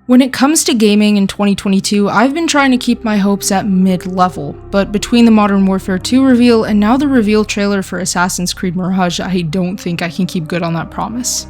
When it comes to gaming in 2022, I've been trying to keep my hopes at mid-level, but between the Modern Warfare 2 reveal and now the reveal trailer for Assassin's Creed Mirage, I don't think I can keep good on that promise.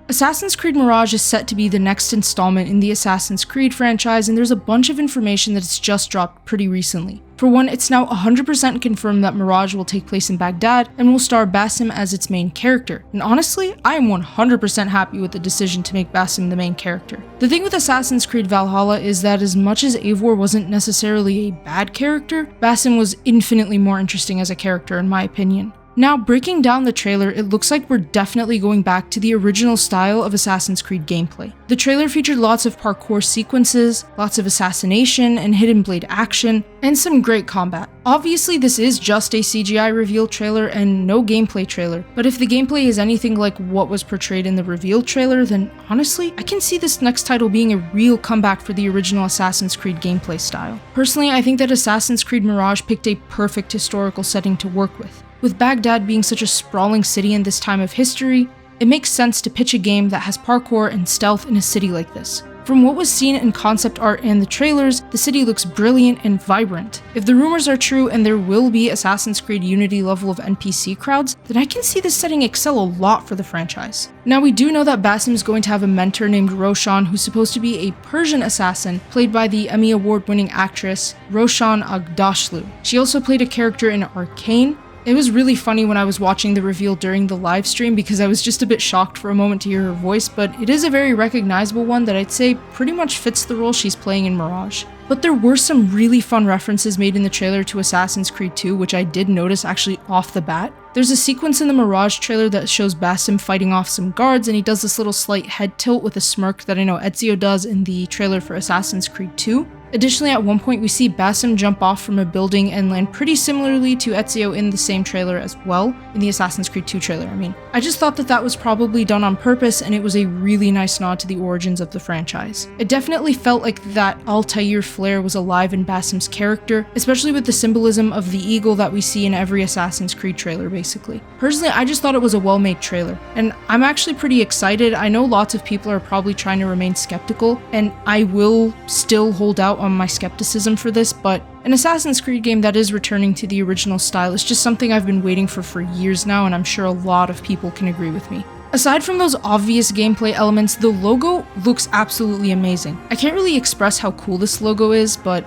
Assassin's Creed Mirage is set to be the next installment in the Assassin's Creed franchise, and there's a bunch of information that's just dropped pretty recently. For one, it's now 100% confirmed that Mirage will take place in Baghdad and will star Basim as its main character. And honestly, I am 100% happy with the decision to make Basim the main character. The thing with Assassin's Creed Valhalla is that as much as Eivor wasn't necessarily a bad character, Basim was infinitely more interesting as a character in my opinion. Now, breaking down the trailer, it looks like we're definitely going back to the original style of Assassin's Creed gameplay. The trailer featured lots of parkour sequences, lots of assassination and hidden blade action, and some great combat. Obviously, this is just a CGI reveal trailer and no gameplay trailer, but if the gameplay is anything like what was portrayed in the reveal trailer, then honestly, I can see this next title being a real comeback for the original Assassin's Creed gameplay style. Personally, I think that Assassin's Creed Mirage picked a perfect historical setting to work with. With Baghdad being such a sprawling city in this time of history, it makes sense to pitch a game that has parkour and stealth in a city like this. From what was seen in concept art and the trailers, the city looks brilliant and vibrant. If the rumors are true and there will be Assassin's Creed Unity level of NPC crowds, then I can see this setting excel a lot for the franchise. Now we do know that Basim is going to have a mentor named Roshan, who's supposed to be a Persian assassin played by the Emmy Award-winning actress Roshan Aghdashloo. She also played a character in Arcane. It was really funny when I was watching the reveal during the live stream because I was just a bit shocked for a moment to hear her voice, but it is a very recognizable one that I'd say pretty much fits the role she's playing in Mirage. But there were some really fun references made in the trailer to Assassin's Creed 2, which I did notice actually off the bat. There's a sequence in the Mirage trailer that shows Basim fighting off some guards, and he does this little slight head tilt with a smirk that I know Ezio does in the trailer for Assassin's Creed 2. Additionally, at one point we see Basim jump off from a building and land pretty similarly to Ezio in the same trailer as well, in the Assassin's Creed 2 trailer, I just thought that that was probably done on purpose, and it was a really nice nod to the origins of the franchise. It definitely felt like that Altair flair was alive in Basim's character, especially with the symbolism of the eagle that we see in every Assassin's Creed trailer basically. Personally, I just thought it was a well-made trailer, and I'm actually pretty excited. I know lots of people are probably trying to remain skeptical, and I will still hold out on my skepticism for this, but an Assassin's Creed game that is returning to the original style is just something I've been waiting for years now, and I'm sure a lot of people can agree with me. Aside from those obvious gameplay elements, the logo looks absolutely amazing. I can't really express how cool this logo is, but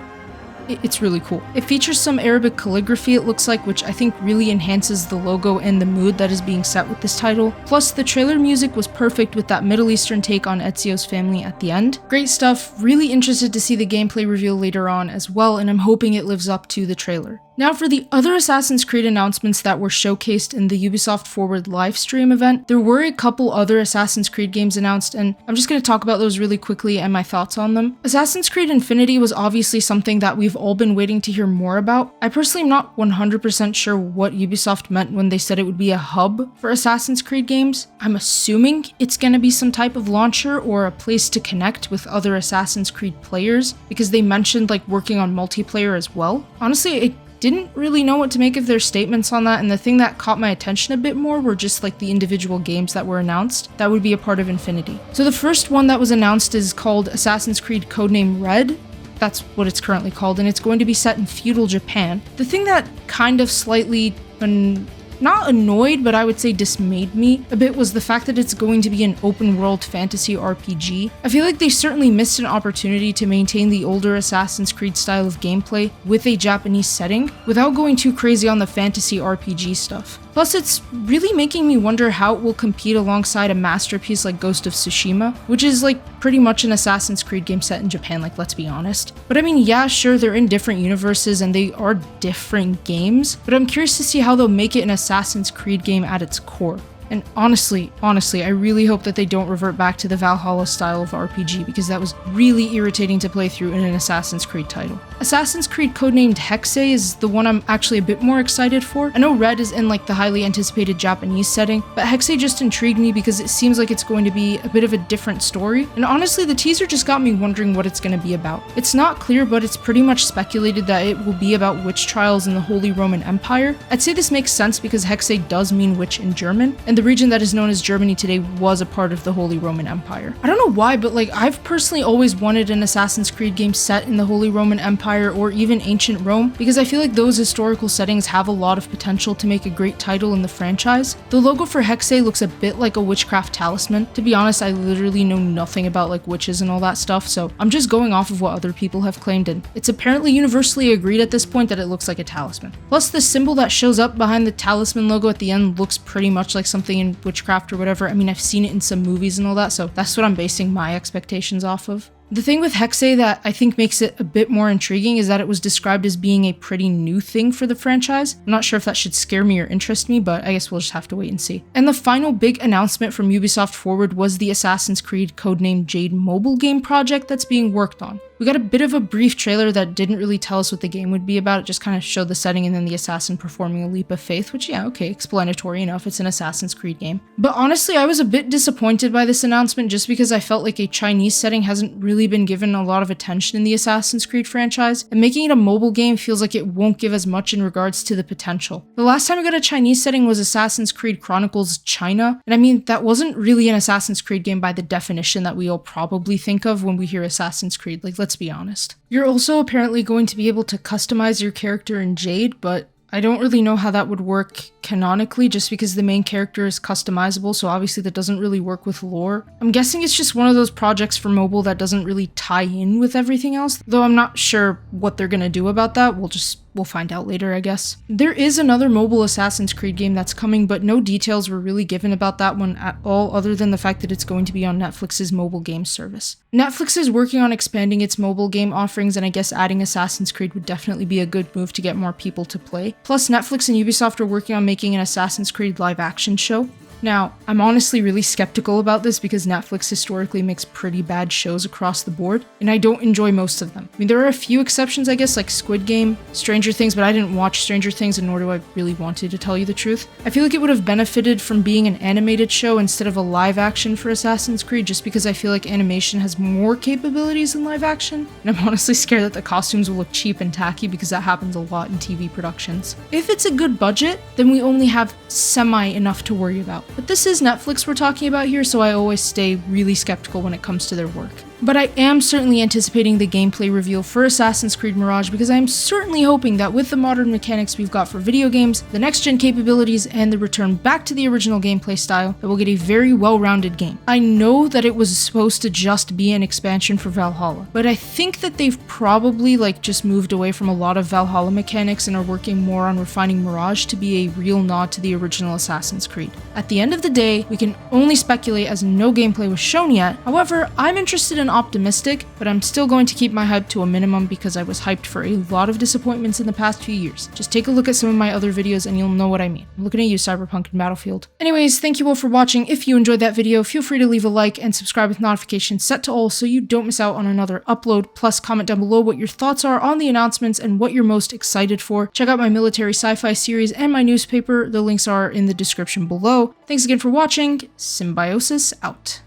it's really cool. It features some Arabic calligraphy, it looks like, which I think really enhances the logo and the mood that is being set with this title. Plus, the trailer music was perfect with that Middle Eastern take on Ezio's family at the end. Great stuff, really interested to see the gameplay reveal later on as well, and I'm hoping it lives up to the trailer. Now for the other Assassin's Creed announcements that were showcased in the Ubisoft Forward livestream event, there were a couple other Assassin's Creed games announced, and I'm just going to talk about those really quickly and my thoughts on them. Assassin's Creed Infinity was obviously something that we've all been waiting to hear more about. I personally am not 100% sure what Ubisoft meant when they said it would be a hub for Assassin's Creed games. I'm assuming it's going to be some type of launcher or a place to connect with other Assassin's Creed players, because they mentioned like working on multiplayer as well. Honestly, I didn't really know what to make of their statements on that, and the thing that caught my attention a bit more were just like the individual games that were announced that would be a part of Infinity. So the first one that was announced is called Assassin's Creed Codename Red. That's what it's currently called, and it's going to be set in feudal Japan. The thing that kind of slightly not annoyed, but I would say dismayed me a bit was the fact that it's going to be an open world fantasy RPG. I feel like they certainly missed an opportunity to maintain the older Assassin's Creed style of gameplay with a Japanese setting without going too crazy on the fantasy RPG stuff. Plus, it's really making me wonder how it will compete alongside a masterpiece like Ghost of Tsushima, which is like pretty much an Assassin's Creed game set in Japan, like let's be honest. But I mean, yeah, sure, they're in different universes and they are different games, but I'm curious to see how they'll make it an Assassin's Creed game at its core. And honestly, I really hope that they don't revert back to the Valhalla style of RPG, because that was really irritating to play through in an Assassin's Creed title. Assassin's Creed codenamed Hexe is the one I'm actually a bit more excited for. I know Red is in like the highly anticipated Japanese setting, but Hexe just intrigued me because it seems like it's going to be a bit of a different story. And honestly, the teaser just got me wondering what it's going to be about. It's not clear, but it's pretty much speculated that it will be about witch trials in the Holy Roman Empire. I'd say this makes sense because Hexe does mean witch in German, and the region that is known as Germany today was a part of the Holy Roman Empire. I don't know why, but like I've personally always wanted an Assassin's Creed game set in the Holy Roman Empire or even ancient Rome, because I feel like those historical settings have a lot of potential to make a great title in the franchise. The logo for Hexe looks a bit like a witchcraft talisman. To be honest, I literally know nothing about like witches and all that stuff, so I'm just going off of what other people have claimed, and it's apparently universally agreed at this point that it looks like a talisman. Plus, the symbol that shows up behind the talisman logo at the end looks pretty much like something in witchcraft or whatever. I mean, I've seen it in some movies and all that, so that's what I'm basing my expectations off of. The thing with Hexe that I think makes it a bit more intriguing is that it was described as being a pretty new thing for the franchise. I'm not sure if that should scare me or interest me, but I guess we'll just have to wait and see. And the final big announcement from Ubisoft Forward was the Assassin's Creed Codename Jade mobile game project that's being worked on. We got a bit of a brief trailer that didn't really tell us what the game would be about. It just kind of showed the setting and then the assassin performing a leap of faith, which, yeah, okay, explanatory enough. It's an Assassin's Creed game. But honestly, I was a bit disappointed by this announcement just because I felt like a Chinese setting hasn't really been given a lot of attention in the Assassin's Creed franchise, and making it a mobile game feels like it won't give as much in regards to the potential. The last time we got a Chinese setting was Assassin's Creed Chronicles China, and I mean, that wasn't really an Assassin's Creed game by the definition that we all probably think of when we hear Assassin's Creed, like, let's be honest. You're also apparently going to be able to customize your character in Jade, but I don't really know how that would work canonically, just because the main character is customizable, so obviously that doesn't really work with lore. I'm guessing it's just one of those projects for mobile that doesn't really tie in with everything else, though I'm not sure what they're gonna do about that. We'll find out later, I guess. There is another mobile Assassin's Creed game that's coming, but no details were really given about that one at all, other than the fact that it's going to be on Netflix's mobile game service. Netflix is working on expanding its mobile game offerings, and I guess adding Assassin's Creed would definitely be a good move to get more people to play. Plus, Netflix and Ubisoft are working on making an Assassin's Creed live-action show. Now, I'm honestly really skeptical about this because Netflix historically makes pretty bad shows across the board, and I don't enjoy most of them. I mean, there are a few exceptions, I guess, like Squid Game, Stranger Things, but I didn't watch Stranger Things, and nor do I really want to tell you the truth. I feel like it would have benefited from being an animated show instead of a live action for Assassin's Creed, just because I feel like animation has more capabilities than live action, and I'm honestly scared that the costumes will look cheap and tacky because that happens a lot in TV productions. If it's a good budget, then we only have semi enough to worry about. But this is Netflix we're talking about here, so I always stay really skeptical when it comes to their work. But I am certainly anticipating the gameplay reveal for Assassin's Creed Mirage because I am certainly hoping that with the modern mechanics we've got for video games, the next-gen capabilities, and the return back to the original gameplay style, that we'll get a very well-rounded game. I know that it was supposed to just be an expansion for Valhalla, but I think that they've probably just moved away from a lot of Valhalla mechanics and are working more on refining Mirage to be a real nod to the original Assassin's Creed. At the end of the day, we can only speculate as no gameplay was shown yet. However, I'm interested in optimistic, but I'm still going to keep my hype to a minimum because I was hyped for a lot of disappointments in the past few years. Just take a look at some of my other videos and you'll know what I mean. I'm looking at you, Cyberpunk and Battlefield. Anyways, thank you all for watching. If you enjoyed that video, feel free to leave a like and subscribe with notifications set to all so you don't miss out on another upload. Plus, comment down below what your thoughts are on the announcements and what you're most excited for. Check out my military sci-fi series and my newspaper. The links are in the description below. Thanks again for watching. Symbiosis out.